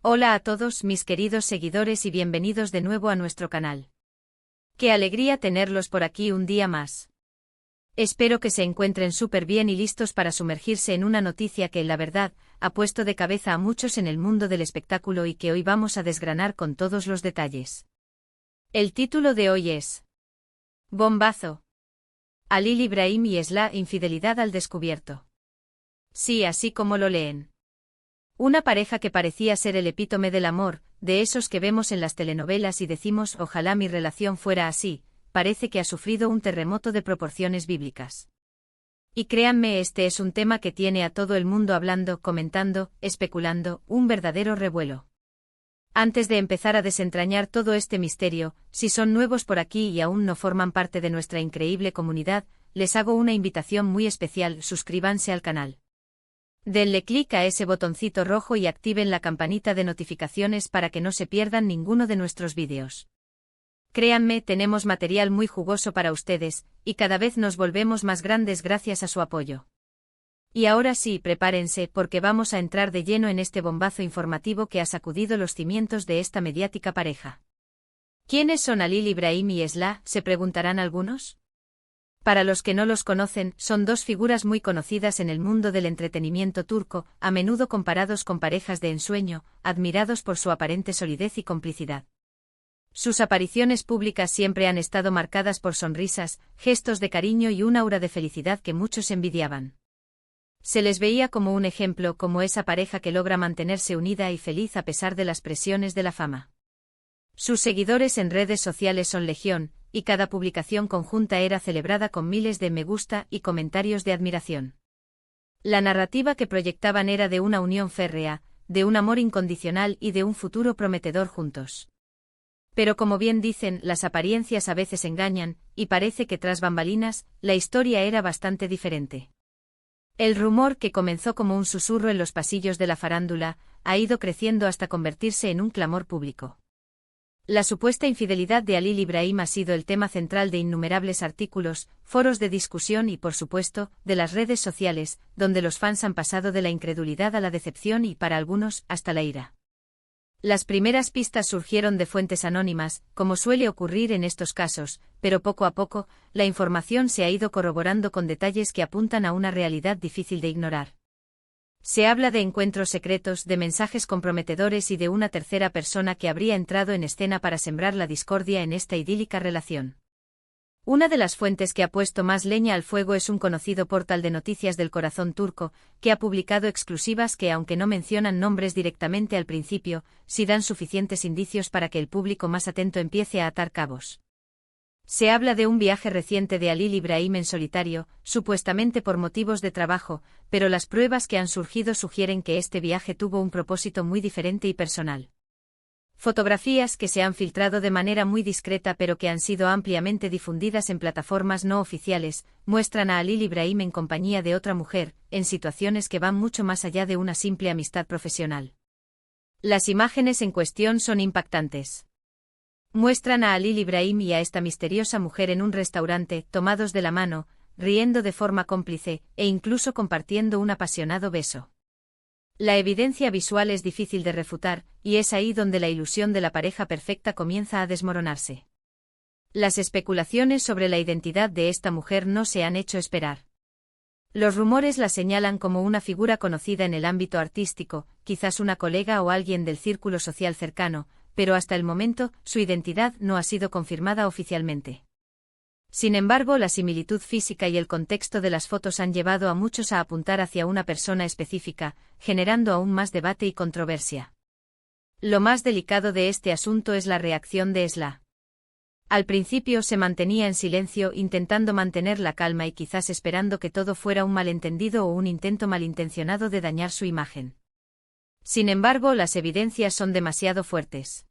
Hola a todos mis queridos seguidores y bienvenidos de nuevo a nuestro canal. Qué alegría tenerlos por aquí un día más. Espero que se encuentren súper bien y listos para sumergirse en una noticia que, la verdad, ha puesto de cabeza a muchos en el mundo del espectáculo y que hoy vamos a desgranar con todos los detalles. El título de hoy es Bombazo. Halil İbrahim y Esla, infidelidad al descubierto. Sí, así como lo leen. Una pareja que parecía ser el epítome del amor, de esos que vemos en las telenovelas y decimos ojalá mi relación fuera así, parece que ha sufrido un terremoto de proporciones bíblicas. Y créanme, este es un tema que tiene a todo el mundo hablando, comentando, especulando, un verdadero revuelo. Antes de empezar a desentrañar todo este misterio, si son nuevos por aquí y aún no forman parte de nuestra increíble comunidad, les hago una invitación muy especial: suscríbanse al canal. Denle clic a ese botoncito rojo y activen la campanita de notificaciones para que no se pierdan ninguno de nuestros vídeos. Créanme, tenemos material muy jugoso para ustedes, y cada vez nos volvemos más grandes gracias a su apoyo. Y ahora sí, prepárense porque vamos a entrar de lleno en este bombazo informativo que ha sacudido los cimientos de esta mediática pareja. ¿Quiénes son Halil İbrahim y Esla?, se preguntarán algunos. Para los que no los conocen, son dos figuras muy conocidas en el mundo del entretenimiento turco, a menudo comparados con parejas de ensueño, admirados por su aparente solidez y complicidad. Sus apariciones públicas siempre han estado marcadas por sonrisas, gestos de cariño y un aura de felicidad que muchos envidiaban. Se les veía como un ejemplo, como esa pareja que logra mantenerse unida y feliz a pesar de las presiones de la fama. Sus seguidores en redes sociales son legión, y cada publicación conjunta era celebrada con miles de me gusta y comentarios de admiración. La narrativa que proyectaban era de una unión férrea, de un amor incondicional y de un futuro prometedor juntos. Pero como bien dicen, las apariencias a veces engañan, y parece que tras bambalinas, la historia era bastante diferente. El rumor, que comenzó como un susurro en los pasillos de la farándula, ha ido creciendo hasta convertirse en un clamor público. La supuesta infidelidad de Halil İbrahim ha sido el tema central de innumerables artículos, foros de discusión y, por supuesto, de las redes sociales, donde los fans han pasado de la incredulidad a la decepción y, para algunos, hasta la ira. Las primeras pistas surgieron de fuentes anónimas, como suele ocurrir en estos casos, pero poco a poco, la información se ha ido corroborando con detalles que apuntan a una realidad difícil de ignorar. Se habla de encuentros secretos, de mensajes comprometedores y de una tercera persona que habría entrado en escena para sembrar la discordia en esta idílica relación. Una de las fuentes que ha puesto más leña al fuego es un conocido portal de noticias del corazón turco, que ha publicado exclusivas que, aunque no mencionan nombres directamente al principio, sí dan suficientes indicios para que el público más atento empiece a atar cabos. Se habla de un viaje reciente de Halil İbrahim en solitario, supuestamente por motivos de trabajo, pero las pruebas que han surgido sugieren que este viaje tuvo un propósito muy diferente y personal. Fotografías que se han filtrado de manera muy discreta pero que han sido ampliamente difundidas en plataformas no oficiales, muestran a Halil İbrahim en compañía de otra mujer, en situaciones que van mucho más allá de una simple amistad profesional. Las imágenes en cuestión son impactantes. Muestran a Halil İbrahim y a esta misteriosa mujer en un restaurante, tomados de la mano, riendo de forma cómplice, e incluso compartiendo un apasionado beso. La evidencia visual es difícil de refutar, y es ahí donde la ilusión de la pareja perfecta comienza a desmoronarse. Las especulaciones sobre la identidad de esta mujer no se han hecho esperar. Los rumores la señalan como una figura conocida en el ámbito artístico, quizás una colega o alguien del círculo social cercano, pero hasta el momento, su identidad no ha sido confirmada oficialmente. Sin embargo, la similitud física y el contexto de las fotos han llevado a muchos a apuntar hacia una persona específica, generando aún más debate y controversia. Lo más delicado de este asunto es la reacción de Esla. Al principio se mantenía en silencio, intentando mantener la calma y quizás esperando que todo fuera un malentendido o un intento malintencionado de dañar su imagen. Sin embargo, las evidencias son demasiado fuertes.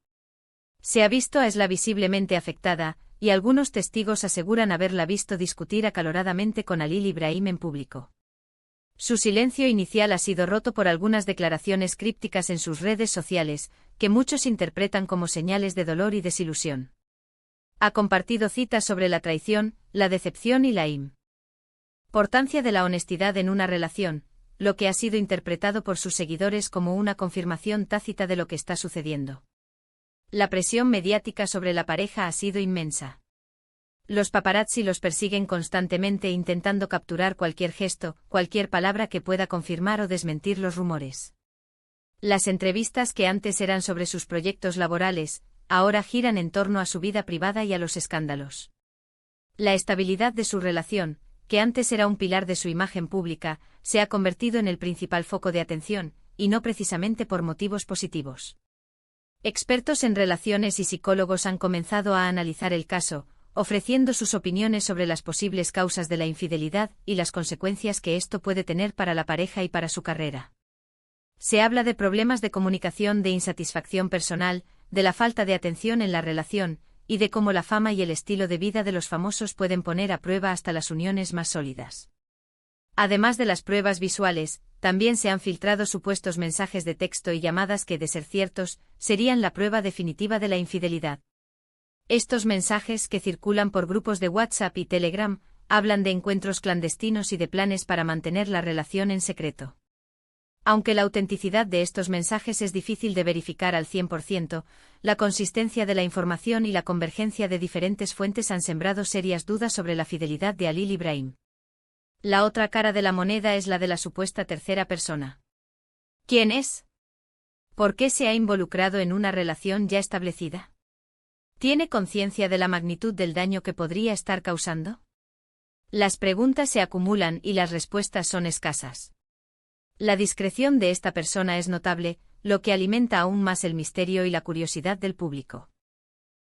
Se ha visto a Esla visiblemente afectada, y algunos testigos aseguran haberla visto discutir acaloradamente con Halil İbrahim en público. Su silencio inicial ha sido roto por algunas declaraciones crípticas en sus redes sociales, que muchos interpretan como señales de dolor y desilusión. Ha compartido citas sobre la traición, la decepción y la importancia de la honestidad en una relación, lo que ha sido interpretado por sus seguidores como una confirmación tácita de lo que está sucediendo. La presión mediática sobre la pareja ha sido inmensa. Los paparazzi los persiguen constantemente intentando capturar cualquier gesto, cualquier palabra que pueda confirmar o desmentir los rumores. Las entrevistas que antes eran sobre sus proyectos laborales, ahora giran en torno a su vida privada y a los escándalos. La estabilidad de su relación, que antes era un pilar de su imagen pública, se ha convertido en el principal foco de atención, y no precisamente por motivos positivos. Expertos en relaciones y psicólogos han comenzado a analizar el caso, ofreciendo sus opiniones sobre las posibles causas de la infidelidad y las consecuencias que esto puede tener para la pareja y para su carrera. Se habla de problemas de comunicación, de insatisfacción personal, de la falta de atención en la relación, y de cómo la fama y el estilo de vida de los famosos pueden poner a prueba hasta las uniones más sólidas. Además de las pruebas visuales, también se han filtrado supuestos mensajes de texto y llamadas que, de ser ciertos, serían la prueba definitiva de la infidelidad. Estos mensajes, que circulan por grupos de WhatsApp y Telegram, hablan de encuentros clandestinos y de planes para mantener la relación en secreto. Aunque la autenticidad de estos mensajes es difícil de verificar al 100%, la consistencia de la información y la convergencia de diferentes fuentes han sembrado serias dudas sobre la fidelidad de Halil Ibrahim. La otra cara de la moneda es la de la supuesta tercera persona. ¿Quién es? ¿Por qué se ha involucrado en una relación ya establecida? ¿Tiene conciencia de la magnitud del daño que podría estar causando? Las preguntas se acumulan y las respuestas son escasas. La discreción de esta persona es notable, lo que alimenta aún más el misterio y la curiosidad del público.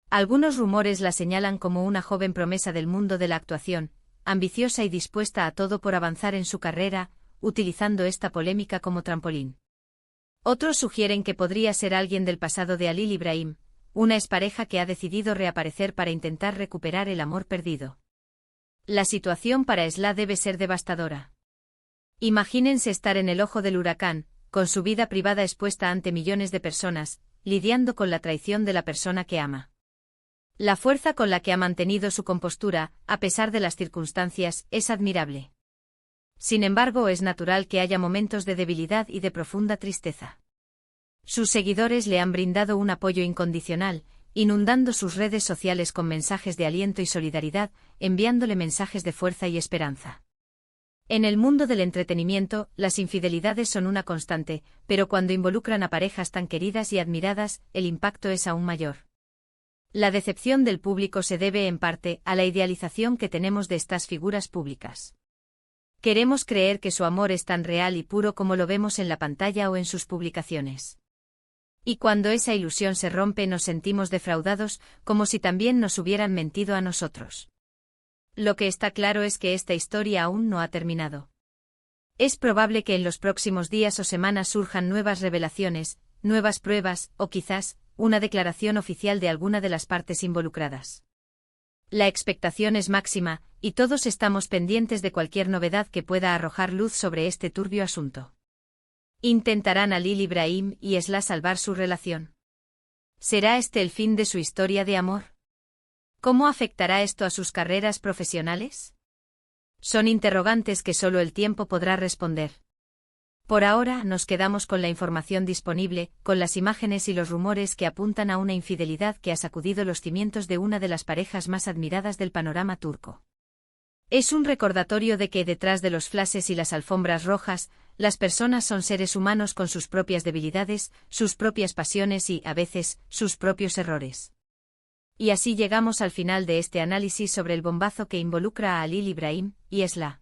Algunos rumores la señalan como una joven promesa del mundo de la actuación, ambiciosa y dispuesta a todo por avanzar en su carrera, utilizando esta polémica como trampolín. Otros sugieren que podría ser alguien del pasado de Halil Ibrahim, una expareja que ha decidido reaparecer para intentar recuperar el amor perdido. La situación para Esla debe ser devastadora. Imagínense estar en el ojo del huracán, con su vida privada expuesta ante millones de personas, lidiando con la traición de la persona que ama. La fuerza con la que ha mantenido su compostura, a pesar de las circunstancias, es admirable. Sin embargo, es natural que haya momentos de debilidad y de profunda tristeza. Sus seguidores le han brindado un apoyo incondicional, inundando sus redes sociales con mensajes de aliento y solidaridad, enviándole mensajes de fuerza y esperanza. En el mundo del entretenimiento, las infidelidades son una constante, pero cuando involucran a parejas tan queridas y admiradas, el impacto es aún mayor. La decepción del público se debe en parte a la idealización que tenemos de estas figuras públicas. Queremos creer que su amor es tan real y puro como lo vemos en la pantalla o en sus publicaciones. Y cuando esa ilusión se rompe nos sentimos defraudados, como si también nos hubieran mentido a nosotros. Lo que está claro es que esta historia aún no ha terminado. Es probable que en los próximos días o semanas surjan nuevas revelaciones, nuevas pruebas, o quizás, una declaración oficial de alguna de las partes involucradas. La expectación es máxima, y todos estamos pendientes de cualquier novedad que pueda arrojar luz sobre este turbio asunto. ¿Intentarán Halil Ibrahim y Esla salvar su relación? ¿Será este el fin de su historia de amor? ¿Cómo afectará esto a sus carreras profesionales? Son interrogantes que solo el tiempo podrá responder. Por ahora nos quedamos con la información disponible, con las imágenes y los rumores que apuntan a una infidelidad que ha sacudido los cimientos de una de las parejas más admiradas del panorama turco. Es un recordatorio de que detrás de los flashes y las alfombras rojas, las personas son seres humanos con sus propias debilidades, sus propias pasiones y, a veces, sus propios errores. Y así llegamos al final de este análisis sobre el bombazo que involucra a Halil Ibrahim y Esla.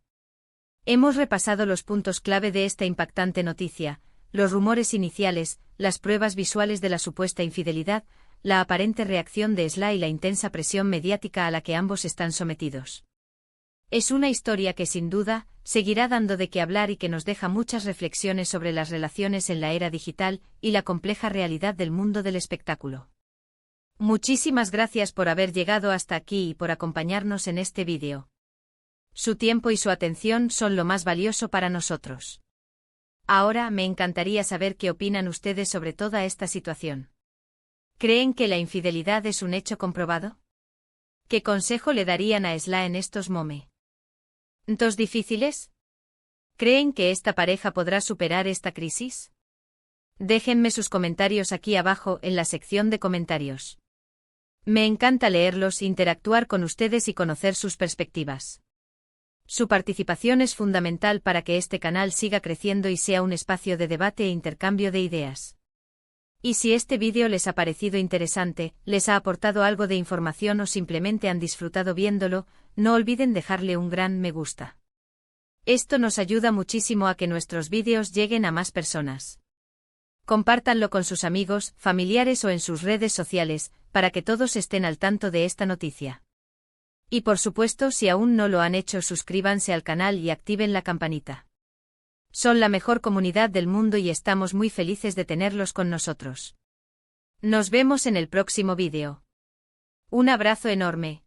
Hemos repasado los puntos clave de esta impactante noticia, los rumores iniciales, las pruebas visuales de la supuesta infidelidad, la aparente reacción de Esla y la intensa presión mediática a la que ambos están sometidos. Es una historia que sin duda, seguirá dando de qué hablar y que nos deja muchas reflexiones sobre las relaciones en la era digital y la compleja realidad del mundo del espectáculo. Muchísimas gracias por haber llegado hasta aquí y por acompañarnos en este vídeo. Su tiempo y su atención son lo más valioso para nosotros. Ahora me encantaría saber qué opinan ustedes sobre toda esta situación. ¿Creen que la infidelidad es un hecho comprobado? ¿Qué consejo le darían a Esla en estos momentos difíciles? ¿Creen que esta pareja podrá superar esta crisis? Déjenme sus comentarios aquí abajo en la sección de comentarios. Me encanta leerlos, interactuar con ustedes y conocer sus perspectivas. Su participación es fundamental para que este canal siga creciendo y sea un espacio de debate e intercambio de ideas. Y si este vídeo les ha parecido interesante, les ha aportado algo de información o simplemente han disfrutado viéndolo, no olviden dejarle un gran me gusta. Esto nos ayuda muchísimo a que nuestros vídeos lleguen a más personas. Compártanlo con sus amigos, familiares o en sus redes sociales, para que todos estén al tanto de esta noticia. Y por supuesto, si aún no lo han hecho, suscríbanse al canal y activen la campanita. Son la mejor comunidad del mundo y estamos muy felices de tenerlos con nosotros. Nos vemos en el próximo vídeo. Un abrazo enorme.